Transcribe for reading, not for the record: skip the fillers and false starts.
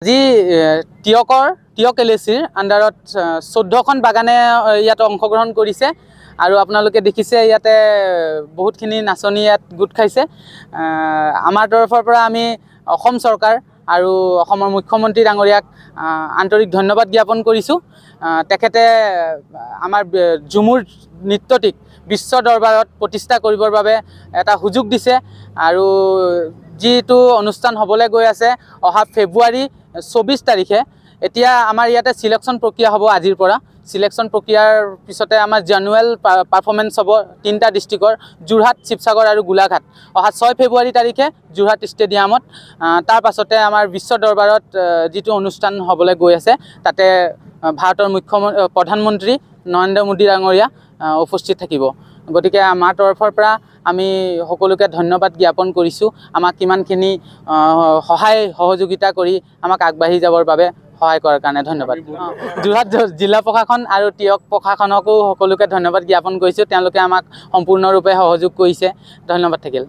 আজি টিয়ক LACৰ আণ্ডাৰত 14খন বাগানে ইয়াত অংশগ্ৰহণ কৰিছে আৰু আপোনালোকে দেখিছে ইয়াতে বহুতখিনি নাচনি ইয়াত গোট খাইছে। আমাৰ তৰফৰ পৰা আমি অসম চৰকাৰ আৰু অসমৰ মুখ্যমন্ত্ৰী ডাঙৰীয়াক আন্তৰিক ধন্যবাদ জ্ঞাপন কৰিছোঁ। তেখেতে আমাৰ ঝুমুৰ নৃত্যটিক বিশ্ব দৰবাৰত প্ৰতিষ্ঠা কৰিবৰ বাবে এটা সুযোগ দিছে আৰু যিটো অনুষ্ঠান হ'বলৈ গৈ আছে অহা ফেব্ৰুৱাৰী 24 তাৰিখে। এতিয়া আমাৰ ইয়াতে সিলেকশ্যন প্ৰক্ৰিয়া হ'ব আজিৰ পৰা। সিলেকশ্যন প্ৰক্ৰিয়াৰ পিছতে আমাৰ জেনুৱেল পাৰফৰ্মেঞ্চ হ'ব 3টা ডিষ্ট্ৰিক্টৰ যোৰহাট, শিৱসাগৰ আৰু গোলাঘাট অহা 6 ফেব্ৰুৱাৰী তাৰিখে যোৰহাট ষ্টেডিয়ামত। তাৰ পাছতে আমাৰ বিশ্ব দৰবাৰত যিটো অনুষ্ঠান হ'বলৈ গৈ আছে তাতে ভাৰতৰ প্ৰধানমন্ত্ৰী নৰেন্দ্ৰ মোদী ডাঙৰীয়া উপস্থিত থাকিব। গতিকে আমাৰ তৰফৰ পৰা আমি সকলোকে ধন্যবাদ জ্ঞাপন কৰিছোঁ আমাক কিমানখিনি সহায় সহযোগিতা কৰি আমাক আগবাঢ়ি যাবৰ বাবে সহায় কৰাৰ কাৰণে ধন্যবাদ। যোৰহাট জিলা প্ৰশাসন আৰু টিয়ক প্ৰশাসনকো সকলোকে ধন্যবাদ জ্ঞাপন কৰিছোঁ। তেওঁলোকে আমাক সম্পূৰ্ণৰূপে সহযোগ কৰিছে। ধন্যবাদ থাকিল।